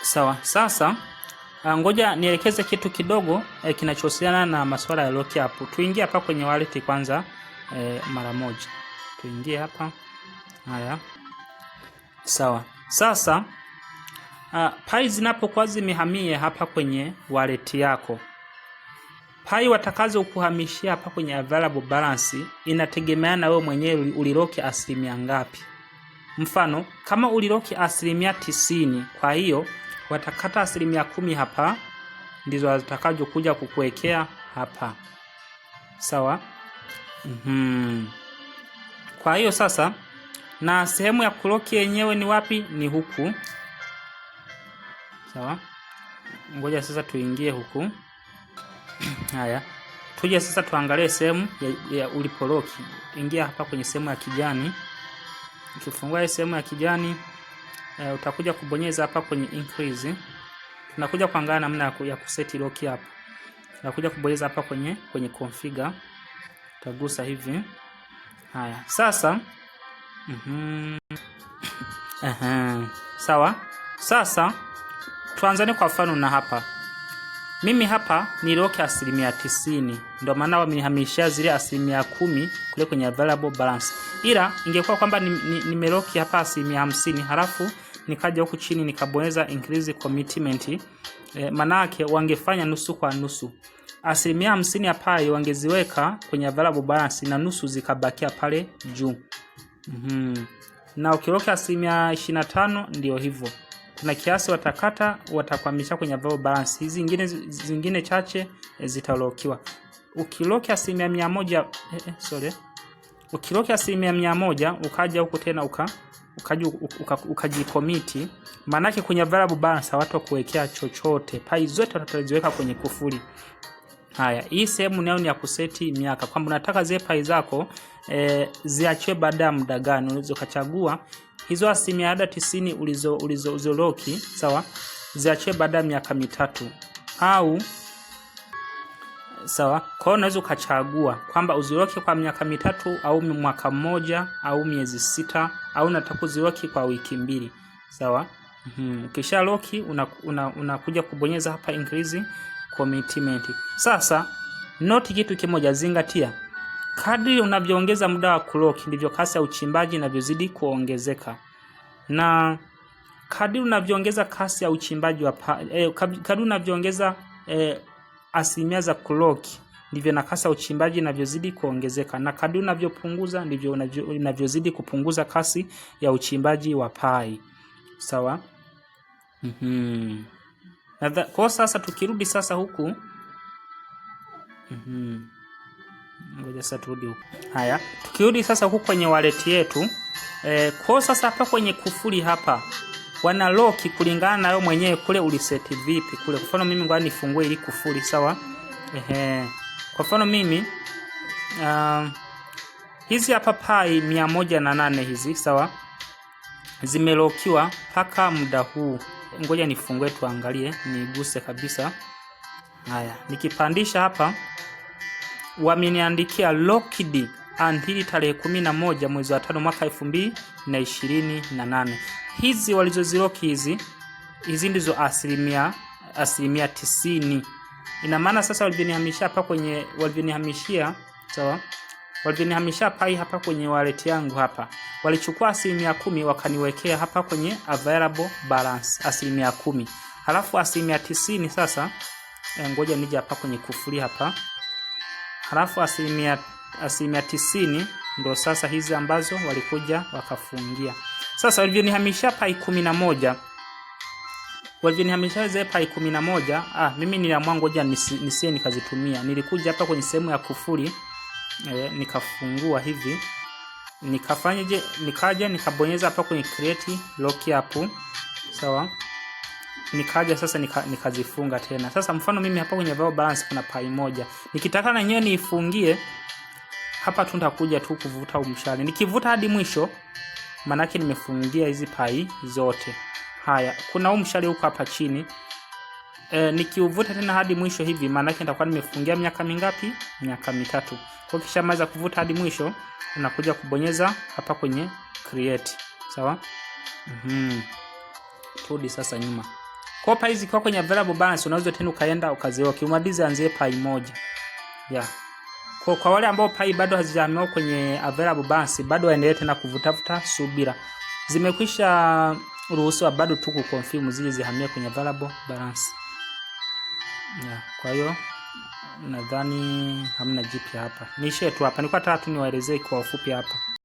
Sawa. Sasa ngoja nielekeze kitu kidogo kinachohusiana na masuala ya lockup. Tuingie hapa kwenye wallet kwanza mara moja. Tuingie hapa. Haya. Sawa. Sasa pai zinapokuwa zimehamia hapa kwenye wallet yako, pai watakazo kuhamishia hapa kwenye available balance inategemea na wewe mwenyewe uliloki asilimia ngapi. Mfano, kama uliloki asilimia 90, kwa hiyo watakata asilimia 10 hapa, ndizo watakazo kuja kukuwekea hapa. Sawa? Kwa hiyo sasa, na sehemu ya kuloki yenyewe ni wapi? Ni huku. Sawa? Ngoja sasa tuingie huku. Haya. Tuje sasa tuangalie sehemu ya ulipoloki. Ingia hapa kwenye sehemu ya kijani. Ukifungua sehemu ya kijani, utakuja kubonyeza hapa kwenye increase. Tunakuja kuangalia namna ya kuseti lock hapa. Tunakuja kubonyeza hapa kwenye configure. Utagusa hivi. Haya. Sasa sawa. Sasa tuanzane kwa mfano na hapa. Mimi hapa ni lock asilimia 90. Ndio maana wamenihamishia zile asilimia 10 kule kwenye available balance. Ila ingekuwa kwamba nimelock hapa asilimia 50, halafu nikaja huku chini nikabonyeza increase commitment, maana yake wangefanya nusu kwa nusu. Asilimia 50 hapa wangeziweka kwenye available balance na nusu zikabakia pale juu. Na ukilock asilimia 25 ndio hivyo. Kuna kiasi watakata, watakwamisha kwenye available balance. Hizi zingine chache zitalokiwa. Ukiloki asilimia 100, ukiloki asilimia 100 ukaja huko tena ukajikomiti, maana yake kwenye available balance watu kuwekea chochote. Pai zote wataziweka kwenye kufuli. Haya, hii sehemu nayo ni ya kuseti miaka, kwamba unataka zile pai zako ziachwe baada ya muda gani. Unaweza kuchagua hizo asilimia 90 ulizoloki, sawa, ziachwe baada ya miaka 3 au sawa. Kwa hiyo unaweza ukachagua kwamba uziloki kwa miaka 3 au mwaka mmoja au miezi 6 au unataka uziloki kwa wiki 2, sawa. Kisha loki unakuja kubonyeza hapa increase commitment. Sasa noti kitu kimoja, zingatia, kadri unavyoongeza muda wa kuloki ndivyo kasi ya uchimbaji inavyozidi kuongezeka. Na kadri unavyoongeza kasi ya uchimbaji wa kadri unavyoongeza asilimia za kuloki ndivyo na kasi ya uchimbaji inavyozidi kuongezeka, na kadri unavyopunguza ndivyo unavyozidi kupunguza kasi ya uchimbaji wa pai. Sawa? Kwa sasa tukirudi sasa huku, ngoja sasa turudi huku. Haya, tukirudi sasa huku kwenye wallet yetu, kwa sasa hapa kwenye kufuli hapa wana lock kulingana na wewe mwenyewe kule uliseti vipi kule. Kwa mfano mimi ngoja nifungue ili kufuli, sawa. Kwa mfano mimi hizi hapa pai 108 hizi, sawa, zimelokiwa mpaka muda huu. Ngoja nifungue tuangalie, niguse kabisa. Haya, nikipandisha hapa wameniandikia locked until tarehe 11 mwezi wa 5 mwaka 2028. Hizi walizoziloki hizi ndizo asilimia 90. Ina maana sasa walivyohamishia hapa kwenye sawa, walivyohamishia pai hapa kwenye wallet yangu hapa, walichukua asilimia 10 wakaniwekea hapa kwenye available balance asilimia 10. Halafu asilimia 90 sasa, ngoja nije hapa kwenye kufuli hapa. Halafu asilimia 90 ndio sasa hizi ambazo walikuja wakafungia. Sasa walivyonihamishia pai 11, walivyonihamishia zile pai 11, mimi niliamua ngoja nisie nikazitumia. Nilikuja hapa kwenye sehemu ya kufuli, nikafungua hivi, nikafanyaje, nikaja nikabonyeza hapa kwenye create lock up, sawa. Nikaja sasa nikazifunga tena. Sasa mfano mimi hapa kwenye available balance kuna pai 1. Nikitaka na nyewe niifungie hapa tu nitakuja tu kuvuta umshale. Nikivuta hadi mwisho maana yake nimefungia hizi pai zote. Haya, kuna umshale huko hapa chini. Nikiuvuta tena hadi mwisho hivi maana yake nitakuwa nimefungia miaka mingapi? Miaka 3. Kwa kisha maliza kuvuta hadi mwisho unakuja kubonyeza hapa kwenye create. Sawa? Turudi sasa nyuma. Kwa pai zikiwa kwenye available balance unaweza tena ukaenda ukaziweka. Ukimaliza anzie pai moja. Yeah. Kwa wale ambao pai bado hazijahamia kwenye available balance, bado waendelee tena kuvutafuta subira. Zimekwisha ruhusiwa bado tu kuconfirm zile zihamie kwenye available balance. Yeah. Kwa hiyo nadhani hamna jipya hapa. Niishie tu hapa. Nilikuwa nataka tu niwaelezee kwa ufupi hapa.